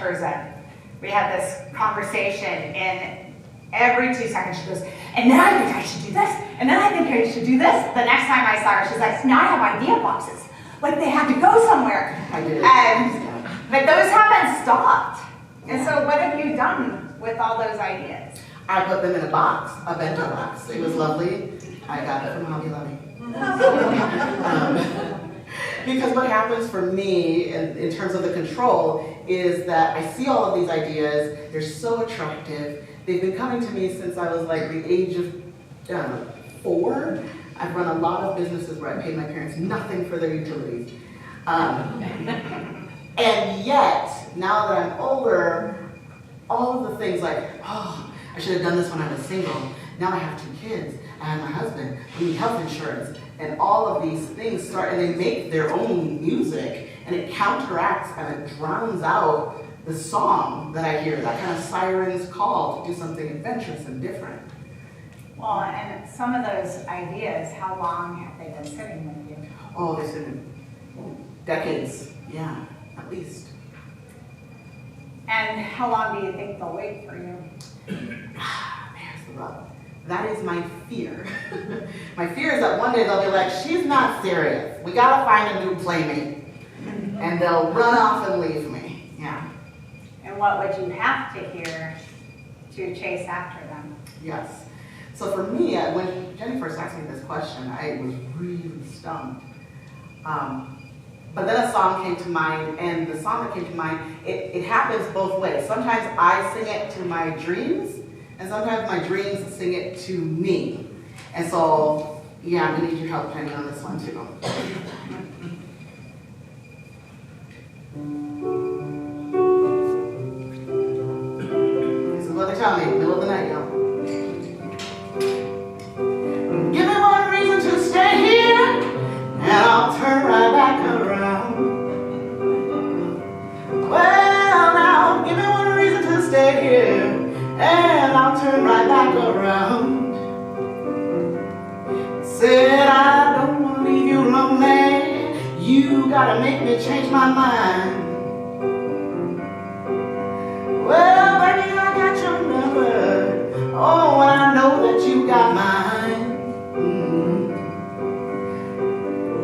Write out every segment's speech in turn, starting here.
person, we had this conversation, and every 2 seconds she goes, and then I think I should do this, and then I think I should do this. The next time I saw her, she's like, now I have idea boxes. Like they had to go somewhere. I did. But those haven't stopped. And so what have you done with all those ideas? I put them in a box, a bento box. It was lovely. I got it from Hobby Lobby. Because what happens for me in terms of the control is that I see all of these ideas. They're so attractive. They've been coming to me since I was like the age of 4. I've run a lot of businesses where I paid my parents nothing for their utilities. And yet, now that I'm older, all of the things like, oh, I should have done this when I was single. Now I have 2 kids, I have my husband, we need health insurance, and all of these things start, and they make their own music, and it counteracts and it drowns out the song that I hear, that kind of siren's call to do something adventurous and different. Well, and some of those ideas, how long have they been sitting with you? Oh, it's been decades, yeah, at least. And how long do you think they'll wait for you? There's the rub. That is my fear. My fear is that one day they'll be like, she's not serious. We gotta find a new playmate. And they'll run off and leave me, yeah. And what would you have to hear to chase after them? Yes. So for me, when Jenny first asked me this question, I was really stumped. But then a song came to mind, and the song that came to mind, it happens both ways. Sometimes I sing it to my dreams, and sometimes my dreams sing it to me. And so, yeah, I'm gonna need your help, Jenny, on this one too. This is what they tell me, middle of the night, y'all. Give me one reason to stay here, and I'll turn right back around. Well, now, give me one reason to stay here, and I'll turn right back around. Said I don't want to leave you lonely, you gotta make me change my mind. Well, baby, I got your number, oh, and I know that you got mine.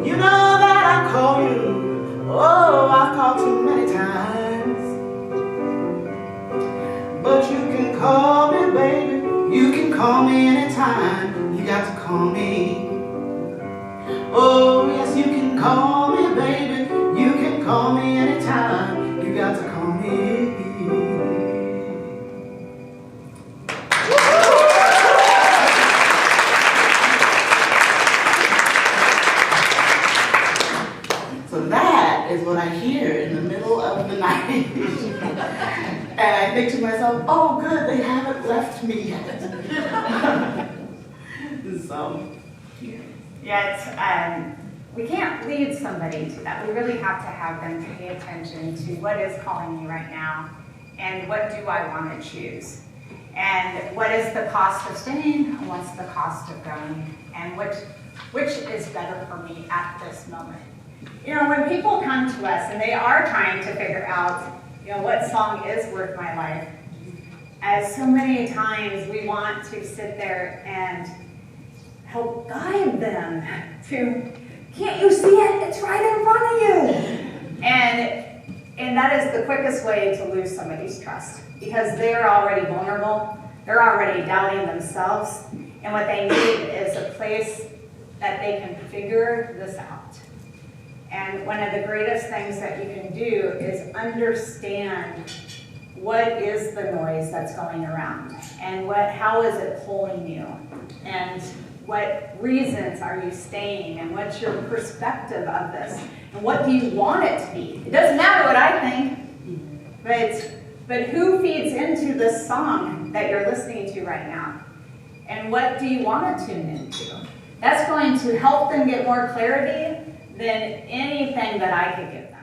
You know that I call you, oh, I've called too many times. But you can call me, baby, you can call me anytime. You got to call me. Oh, yes, you can call me, baby, you can call me anytime. You got to call me. So that is what I hear in the middle of the night. And I think to myself, oh good, they haven't left me yet. So, Yet, we can't lead somebody to that. We really have to have them pay attention to what is calling me right now, and what do I want to choose, and what is the cost of staying, and what's the cost of going, and which is better for me at this moment. You know, when people come to us and they are trying to figure out, you know, what song is worth my life, as so many times we want to sit there and help guide them to, can't you see it? It's right in front of you. And that is the quickest way to lose somebody's trust, because they're already vulnerable, they're already doubting themselves, and what they need is a place that they can figure this out. And one of the greatest things that you can do is understand what is the noise that's going around, and how is it pulling you, and what reasons are you staying, and what's your perspective of this, and what do you want it to be? It doesn't matter what I think, but who feeds into this song that you're listening to right now, and what do you want to tune into? That's going to help them get more clarity than anything that I could give them.